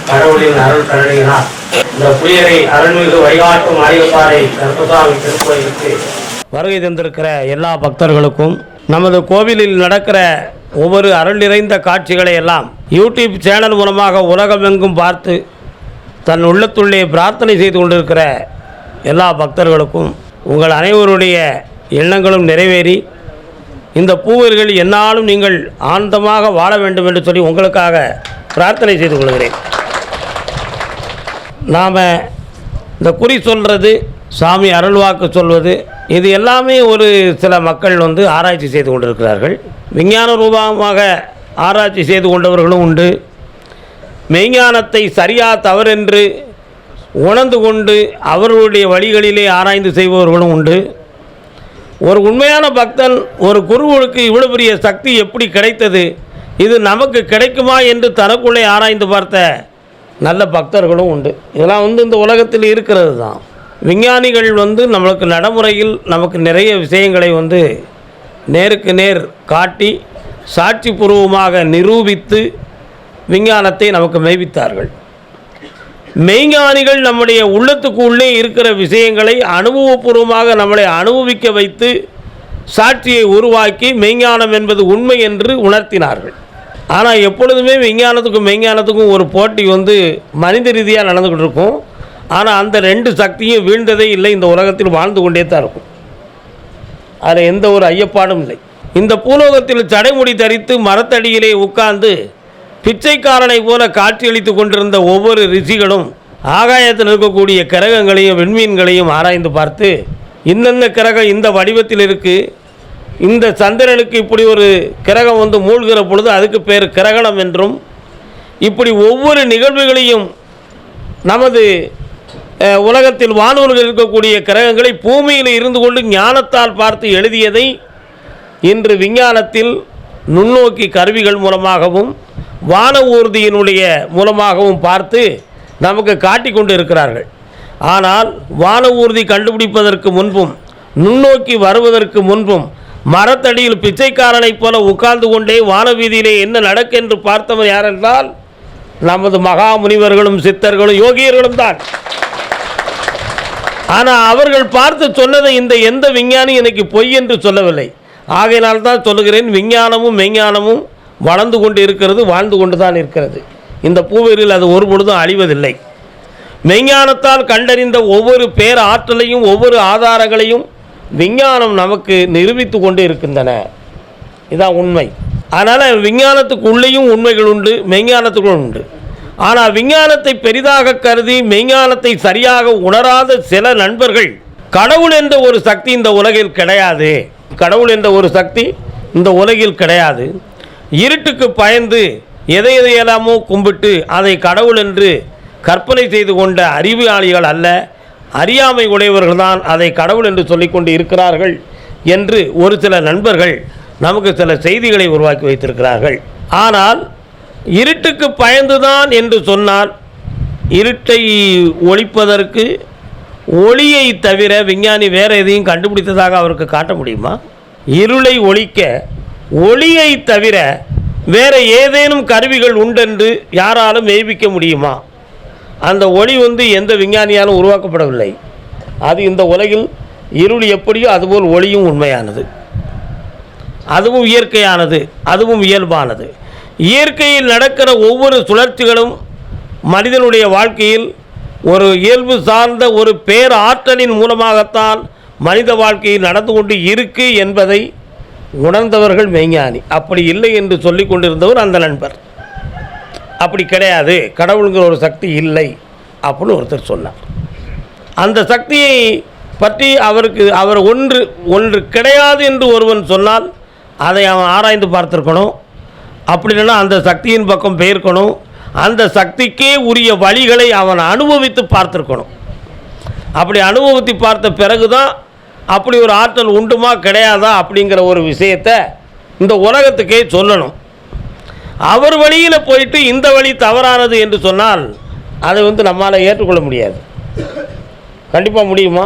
கடவுளின் அருள் கருணையினால் இந்த புயலை அருள்மிகு வழிகாட்டும் மாரியப்பாறை கருப்பசாமி திருக்கோயிலுக்கு வருகை தந்திருக்கிற எல்லா பக்தர்களுக்கும் நமது கோவிலில் நடக்கிற ஒவ்வொரு அருள் நிறைந்த காட்சிகளை எல்லாம் யூடியூப் சேனல் மூலமாக உலகமெங்கும் பார்த்து தன் உள்ளத்துள்ளே பிரார்த்தனை செய்து கொண்டிருக்கிற எல்லா பக்தர்களுக்கும் உங்கள் அனைவருடைய எண்ணங்களும் நிறைவேறி இந்த பூவர்கள் என்னாலும் நீங்கள் ஆனந்தமாக வாழ வேண்டும் என்று சொல்லி உங்களுக்காக பிரார்த்தனை செய்து கொள்கிறேன். நாம் இந்த குறி சொல்கிறது, சாமி அருள்வாக்கு சொல்வது, இது எல்லாமே ஒரு சில மக்கள் ஆராய்ச்சி செய்து கொண்டிருக்கிறார்கள். விஞ்ஞான ரூபமாக ஆராய்ச்சி செய்து கொண்டவர்களும் உண்டு. மெய்ஞானத்தை சரியா தவறென்று உணர்ந்து கொண்டு அவர்களுடைய வழிகளிலே ஆராய்ந்து செய்பவர்களும் உண்டு. ஒரு உண்மையான பக்தன் ஒரு குருவுக்கு இவ்வளோ பெரிய சக்தி எப்படி கிடைத்தது, இது நமக்கு கிடைக்குமா என்று தனக்குள்ளே ஆராய்ந்து பார்த்த நல்ல பக்தர்களும் உண்டு. இதெல்லாம் இந்த உலகத்தில் இருக்கிறது தான். விஞ்ஞானிகள் நம்மளுக்கு நடைமுறையில் நமக்கு நிறைய விஷயங்களை நேருக்கு நேர் காட்டி சாட்சி பூர்வமாக நிரூபித்து விஞ்ஞானத்தை நமக்கு மெய்வித்தார்கள். மெய்ஞானிகள் நம்முடைய உள்ளத்துக்கு உள்ளே இருக்கிற விஷயங்களை அனுபவபூர்வமாக நம்மளை அனுபவிக்க வைத்து சாட்சியை உருவாக்கி மெய்ஞானம் என்பது உண்மை என்று உணர்த்தினார்கள். ஆனால் எப்பொழுதுமே விஞ்ஞானத்துக்கும் மெய்ஞானத்துக்கும் ஒரு போட்டி மனித ரீதியாக நடந்துக்கிட்டு இருக்கும். ஆனால் அந்த ரெண்டு சக்தியும் வீழ்ந்ததே இல்லை, இந்த உலகத்தில் வாழ்ந்து கொண்டே தான் இருக்கும். அதில் எந்த ஒரு ஐயப்பாடும் இல்லை. இந்த பூலோகத்தில் சடைமுடி தரித்து மரத்தடியிலே உட்கார்ந்து பிச்சைக்காரனை போல காட்சியளித்து கொண்டிருந்த ஒவ்வொரு ரிஷிகளும் ஆகாயத்தில் இருக்கக்கூடிய கிரகங்களையும் விண்மீன்களையும் ஆராய்ந்து பார்த்து, இந்தந்த கிரகம் இந்த வடிவத்தில் இருக்குது, இந்த சந்திரனுக்கு இப்படி ஒரு கிரகம் மூழ்கிற பொழுது அதுக்கு பேர் கிரகணம் என்றும், இப்படி ஒவ்வொரு நிகழ்வுகளையும் நமது உலகத்தில் வானூர்கள் இருக்கக்கூடிய கிரகங்களை பூமியில் இருந்து கொண்டு ஞானத்தால் பார்த்து எழுதியதை இன்று விஞ்ஞானத்தில் நுண்ணோக்கி கருவிகள் மூலமாகவும் வான ஊர்தியினுடைய மூலமாகவும் பார்த்து நமக்கு காட்டி கொண்டு இருக்கிறார்கள். ஆனால் வான ஊர்தி கண்டுபிடிப்பதற்கு முன்பும் நுண்ணோக்கி வருவதற்கு முன்பும் மரத்தடியில் பிச்சைக்காரனைப் போல உட்கார்ந்து கொண்டே வானவீதியிலே என்ன நடக்கு என்று பார்த்தவர் யாரென்றால் நமது மகா முனிவர்களும் சித்தர்களும் யோகியர்களும் தான். ஆனால் அவர்கள் பார்த்து சொன்னதை எந்த விஞ்ஞானி எனக்கு பொய் என்று சொல்லவில்லை. ஆகையினால் தான் சொல்லுகிறேன், விஞ்ஞானமும் மெய்ஞானமும் வளர்ந்து கொண்டு இருக்கிறது, வாழ்ந்து கொண்டு தான் இருக்கிறது. இந்த பூவேரில் அது ஒரு பொழுதும் அழிவதில்லை. மெய்ஞானத்தால் கண்டறிந்த ஒவ்வொரு பேர் ஆற்றலையும் ஒவ்வொரு ஆதாரங்களையும் விஞ்ஞானம் நமக்கு நிரூபித்து கொண்டு இருக்கின்றன. இதுதான் உண்மை. அதனால் விஞ்ஞானத்துக்கு உள்ளேயும் உண்மைகள் உண்டு, மெய்ஞானத்துக்குள் உண்டு. ஆனால் விஞ்ஞானத்தை பெரிதாக கருதி மெய்ஞானத்தை சரியாக உணராத சில நண்பர்கள் கடவுள் என்ற ஒரு சக்தி இந்த உலகில் கிடையாது, கடவுள் என்ற ஒரு சக்தி இந்த உலகில் கிடையாது, இருட்டுக்கு பயந்து எதையெல்லாமோ கும்பிட்டு அதை கடவுள் என்று கற்பனை செய்து கொண்ட அறிவாளிகள் அல்ல, அறியாமை உடையவர்கள் தான் அதை கடவுள் என்று சொல்லிக்கொண்டு இருக்கிறார்கள் என்று ஒரு சில நண்பர்கள் நமக்கு சில செய்திகளை உருவாக்கி வைத்திருக்கிறார்கள். ஆனால் இருட்டுக்கு பயந்துதான் என்று சொன்னால் இருட்டை ஒழிப்பதற்கு ஒளியை தவிர விஞ்ஞானி வேறு எதையும் கண்டுபிடித்ததாக அவருக்கு காட்ட முடியுமா? இருளை ஒழிக்க ஒளியை தவிர வேறு ஏதேனும் கருவிகள் உண்டென்று யாராலும் மெய்ப்பிக்க முடியுமா? அந்த ஒளி எந்த விஞ்ஞானியாலும் உருவாக்கப்படவில்லை. அது இந்த உலகில் இருள் எப்படியோ அதுபோல் ஒளியும் உண்மையானது, அதுவும் இயற்கையானது, அதுவும் இயல்பானது. இயற்கையில் நடக்கிற ஒவ்வொரு சுழற்சிகளும் மனிதனுடைய வாழ்க்கையில் ஒரு இயல்பு சார்ந்த ஒரு பேர் ஆற்றலின் மூலமாகத்தான் மனித வாழ்க்கையில் நடந்து கொண்டு இருக்கு என்பதை உணர்ந்தவர்கள் மெய்ஞானி. அப்படி இல்லை என்று சொல்லி கொண்டிருந்தவர் அந்த நண்பர். அப்படி கிடையாது, கடவுளுங்கிற ஒரு சக்தி இல்லை அப்படின்னு ஒருத்தர் சொன்னார். அந்த சக்தியை பற்றி அவர் ஒன்று கிடையாது என்று ஒருவன் சொன்னால் அதை அவன் ஆராய்ந்து பார்த்துருக்கணும். அப்படி இல்லைன்னா அந்த சக்தியின் பக்கம் போயிருக்கணும். அந்த சக்திக்கே உரிய வழிகளை அவன் அனுபவித்து பார்த்துருக்கணும். அப்படி அனுபவித்து பார்த்த பிறகு தான் அப்படி ஒரு ஆற்றல் உண்டுமா கிடையாதா அப்படிங்கிற ஒரு விஷயத்தை இந்த உலகத்துக்கே சொல்லணும். அவர் வழியில் போயிட்டு இந்த வழி தவறானது என்று சொன்னால் அதை நம்மால் ஏற்றுக்கொள்ள முடியாது. கண்டிப்பாக முடியுமா?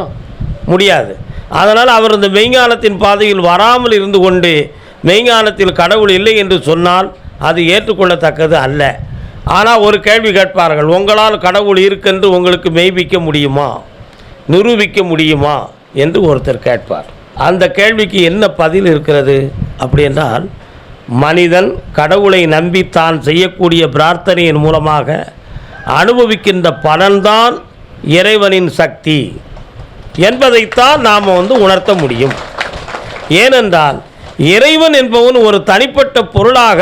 முடியாது. அதனால் அவர் இந்த மெய்ஞானத்தின் பாதையில் வராமல் இருந்து கொண்டு மெய்ஞானத்தில் கடவுள் இல்லை என்று சொன்னால் அது ஏற்றுக்கொள்ளத்தக்கது அல்ல. ஆனால் ஒரு கேள்வி கேட்பார்கள், உங்களால் கடவுள் இருக்கென்று உங்களுக்கு மெய்ப்பிக்க முடியுமா, நிரூபிக்க முடியுமா என்று ஒருத்தர் கேட்பார். அந்த கேள்விக்கு என்ன பதில் இருக்கிறது அப்படின்றால், மனிதன் கடவுளை நம்பி தான் செய்யக்கூடிய பிரார்த்தனையின் மூலமாக அனுபவிக்கின்ற பலன்தான் இறைவனின் சக்தி என்பதைத்தான் நாம் உணர்த்த முடியும். ஏனென்றால் இறைவன் என்பவன் ஒரு தனிப்பட்ட பொருளாக,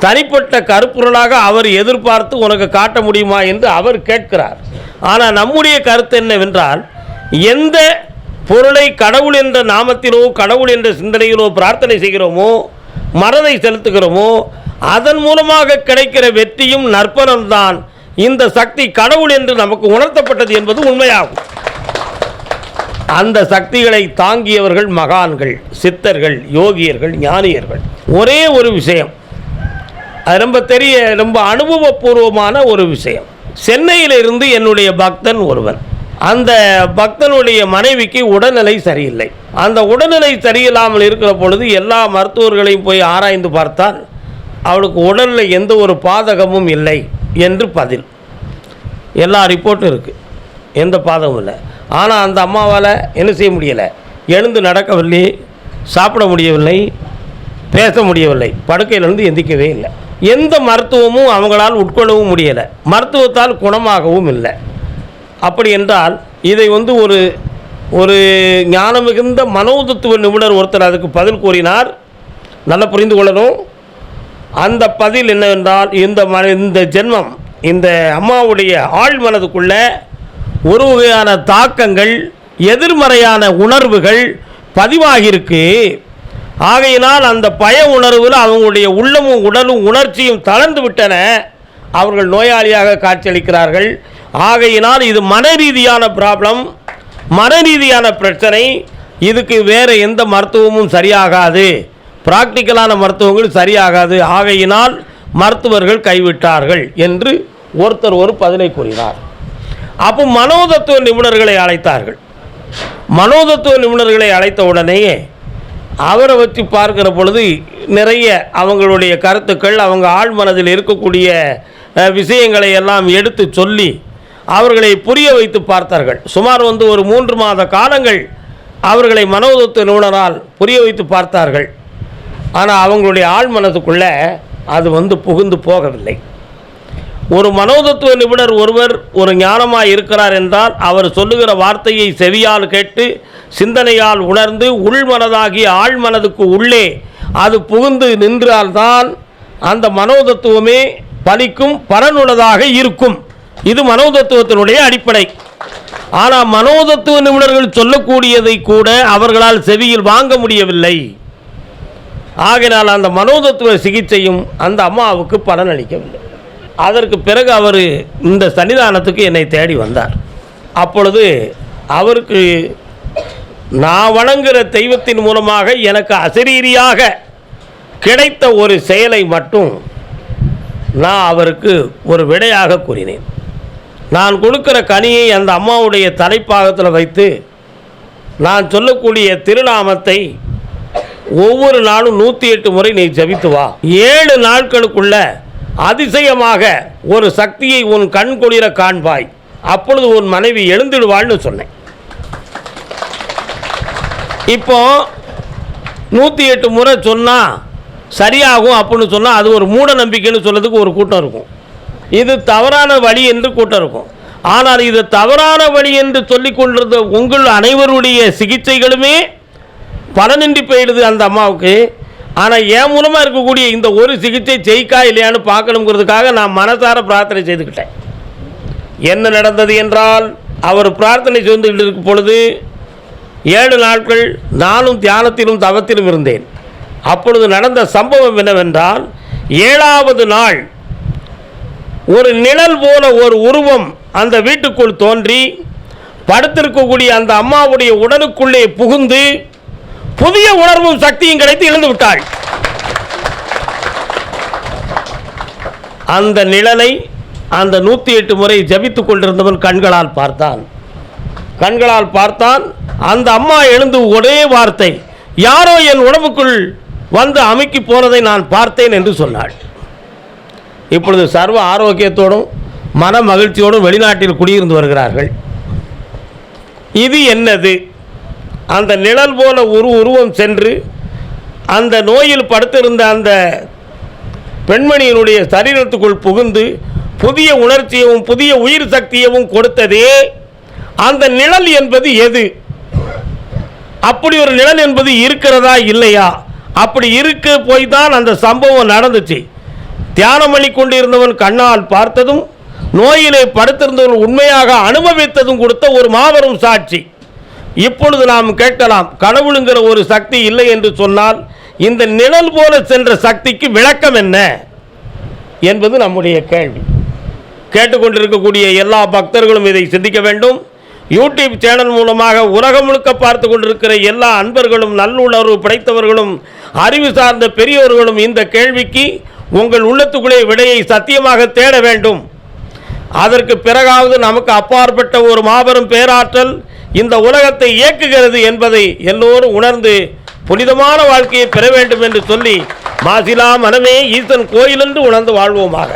தனிப்பட்ட கருப்பொருளாக அவர் எதிர்பார்த்து உனக்கு காட்ட முடியுமா என்று அவர் கேட்கிறார். ஆனால் நம்முடைய கருத்து என்னவென்றால், எந்த பொருளை கடவுள் என்ற நாமத்திலோ கடவுள் என்ற சிந்தனையிலோ பிரார்த்தனை செய்கிறோமோ, மனதை செலுத்துகிறோமோ, அதன் மூலமாக கிடைக்கிற வெற்றியும் நற்பலன்தான் இந்த சக்தி கடவுள் என்று நமக்கு உணர்த்தப்பட்டது என்பது உண்மையாகும். அந்த சக்திகளை தாங்கியவர்கள் மகான்கள், சித்தர்கள், யோகியர்கள், ஞானியர்கள். ஒரே ஒரு விஷயம், அது ரொம்ப அனுபவபூர்வமான ஒரு விஷயம். சென்னையிலிருந்து என்னுடைய பக்தன் ஒருவன், அந்த பக்தனுடைய மனைவிக்கு உடல்நிலை சரியில்லை. அந்த உடல்நிலை சரியில்லாமல் இருக்கிற பொழுது எல்லா மருத்துவர்களையும் போய் ஆராய்ந்து பார்த்தால் அவளுக்கு உடலில் எந்த ஒரு பாதகமும் இல்லை என்று பதில். எல்லா ரிப்போர்ட்டும் இருக்குது, எந்த பாதகமும் இல்லை. ஆனால் அந்த அம்மாவால் என்ன செய்ய முடியலை, எழுந்து நடக்கவில்லை, சாப்பிட முடியவில்லை, பேச முடியவில்லை, படுக்கையிலிருந்து எந்திக்கவே இல்லை. எந்த மருத்துவமும் அவங்களால் உட்கொள்ளவும் முடியலை, மருத்துவத்தால் குணமாகவும் இல்லை. அப்படி என்றால் இதை ஒரு ஒரு ஞானம் மிகுந்த மனோதத்துவ நிபுணர் ஒருத்தர் அதுக்கு பதில் கூறினார். நல்லா புரிந்து கொள்ளணும். அந்த பதில் என்னவென்றால், இந்த ஜென்மம், இந்த அம்மாவுடைய ஆழ் மனதுக்குள்ள ஒரு வகையான தாக்கங்கள், எதிர்மறையான உணர்வுகள் பதிவாகியிருக்கு. ஆகையினால் அந்த பய உணர்வில் அவங்களுடைய உள்ளமும் உடலும் உணர்ச்சியும் தளர்ந்து விட்டன. அவர்கள் நோயாளியாக காட்சியளிக்கிறார்கள். ஆகையினால் இது மனரீதியான ப்ராப்ளம், மனரீதியான பிரச்சனை. இதுக்கு வேறு எந்த மருத்துவமும் சரியாகாது, பிராக்டிக்கலான மருத்துவங்கள் சரியாகாது. ஆகையினால் மருத்துவர்கள் கைவிட்டார்கள் என்று ஒருத்தர் ஒரு பதிலை கூறினார். அப்போ மனோதத்துவ நிபுணர்களை அழைத்தார்கள். மனோதத்துவ நிபுணர்களை அழைத்த உடனேயே அவரை வச்சு பார்க்கிற பொழுது நிறைய அவங்களுடைய கருத்துக்கள், அவங்க ஆழ்மனதில் இருக்கக்கூடிய விஷயங்களை எல்லாம் எடுத்து சொல்லி அவர்களை புரிய வைத்து பார்த்தார்கள். சுமார் ஒரு 3 மாத காலங்கள் அவர்களை மனோதத்துவ நிபுணரால் புரிய வைத்து பார்த்தார்கள். ஆனால் அவங்களுடைய ஆழ்மனதுக்குள்ளே அது புகுந்து போகவில்லை. ஒரு மனோதத்துவ நிபுணர் ஒருவர் ஒரு ஞானமாக இருக்கிறார் என்றால் அவர் சொல்லுகிற வார்த்தையை செவியால் கேட்டு சிந்தனையால் உணர்ந்து உள்மனதாகிய ஆழ்மனதுக்கு உள்ளே அது புகுந்து நின்றால்தான் அந்த மனோதத்துவமே பலிக்கும், பலனுள்ளதாக இருக்கும். இது மனோதத்துவத்தினுடைய அடிப்படை. ஆனால் மனோதத்துவ நிபுணர்கள் சொல்லக்கூடியதை கூட அவர்களால் செவியில் வாங்க முடியவில்லை. ஆகையினால் அந்த மனோதத்துவ சிகிச்சையும் அந்த அம்மாவுக்கு பலனளிக்கவில்லை. அதற்கு பிறகு அவர் இந்த சன்னிதானத்துக்கு என்னை தேடி வந்தார். அப்பொழுது அவருக்கு நான் வணங்குகிற தெய்வத்தின் மூலமாக எனக்கு அசரீரியாக கிடைத்த ஒரு செயலை மட்டும் நான் அவருக்கு ஒரு விடையாக கூறினேன். நான் கொடுக்கிற கனியை அந்த அம்மாவுடைய தலைப்பாகத்தில் வைத்து நான் சொல்லக்கூடிய திருநாமத்தை ஒவ்வொரு நாளும் 108 முறை நீ ஜபித்து வா. 7 நாட்களுக்குள்ள அதிசயமாக ஒரு சக்தியை உன் கண் குளிர காண்பாய். அப்பொழுது உன் மனைவி எழுந்திடுவாள்னு சொன்னேன். இப்போ 108 முறை சொன்னால் சரியாகும் அப்படின்னு சொன்னால் அது ஒரு மூட நம்பிக்கைன்னு சொல்கிறதுக்கு ஒரு கூட்டம் இருக்கும். இது தவறான வழி என்று கூட்டம் இருக்கும். ஆனால் இது தவறான வழி என்று சொல்லிக் கொண்டிருந்த உங்கள் அனைவருடைய சிகிச்சைகளுமே பலனின்றி போயிடுது அந்த அம்மாவுக்கு. ஆனால் என் மூலமாக இருக்கக்கூடிய இந்த ஒரு சிகிச்சை ஜெயிக்கா இல்லையான்னு பார்க்கணுங்கிறதுக்காக நான் மனசார பிரார்த்தனை செய்துக்கிட்டேன். என்ன நடந்தது என்றால், அவர் பிரார்த்தனை செய்துகிட்டு இருக்கும் பொழுது 7 நாட்கள் நானும் தியானத்திலும் தவத்திலும் இருந்தேன். அப்பொழுது நடந்த சம்பவம் என்னவென்றால், 7வது நாள் ஒரு நிழல் போல ஒரு உருவம் அந்த வீட்டுக்குள் தோன்றி படுத்திருக்கக்கூடிய அந்த அம்மாவுடைய உடலுக்குள்ளே புகுந்து புதிய உணர்வும் சக்தியும் கிடைத்து இழந்து விட்டாள். அந்த நிழலை அந்த 108 முறை ஜபித்துக் கொண்டிருந்தவன் கண்களால் பார்த்தான். அந்த அம்மா எழுந்து ஒரே வார்த்தை, யாரோ என் உடம்புக்குள் வந்து அமுக்கி போனதை நான் பார்த்தேன் என்று சொன்னாள். இப்பொழுது சர்வ ஆரோக்கியத்தோடும் மன மகிழ்ச்சியோடும் வெளிநாட்டில் குடியிருந்து வருகிறார்கள். இது என்னது? அந்த நிழல் போல உருவம் சென்று அந்த நோயில் படுத்திருந்த அந்த பெண்மணியினுடைய சரீரத்துக்குள் புகுந்து புதிய உணர்ச்சியவும் புதிய உயிர் சக்தியவும் கொடுத்ததே அந்த நிழல் என்பது எது? அப்படி ஒரு நிழல் என்பது இருக்கிறதா இல்லையா? அப்படி இருக்க போய் தான் அந்த சம்பவம் நடந்துச்சு. தியானம் பண்ணி கொண்டிருந்தவன் கண்ணால் பார்த்ததும் நோயிலே படுத்திருந்தவன் உண்மையாக அனுபவித்ததும் கொடுத்த ஒரு மாபெரும் சாட்சி. இப்பொழுது நாம் கேட்கலாம், கடவுளுங்கிற ஒரு சக்தி இல்லை என்று சொன்னால் இந்த நிழல் போல சென்ற சக்திக்கு விளக்கம் என்ன என்பது நம்முடைய கேள்வி. கேட்டுக்கொண்டிருக்கக்கூடிய எல்லா பக்தர்களும் இதை சிந்திக்க வேண்டும். யூடியூப் சேனல் மூலமாக உலகம் முழுக்க பார்த்து கொண்டிருக்கிற எல்லா அன்பர்களும் நல்லுணர்வு படைத்தவர்களும் அறிவு சார்ந்த பெரியவர்களும் இந்த கேள்விக்கு உங்கள் உள்ளத்துக்குள்ளே விடையை சத்தியமாக தேட வேண்டும். அதற்கு பிறகாவது நமக்கு அப்பாற்பட்ட ஒரு மாபெரும் பேராற்றல் இந்த உலகத்தை இயக்குகிறது என்பதை எல்லோரும் உணர்ந்து புனிதமான வாழ்க்கையை பெற வேண்டும் என்று சொல்லி மாசிலா மனமே ஈசன் கோயில் என்று உணர்ந்து வாழ்வோமாக.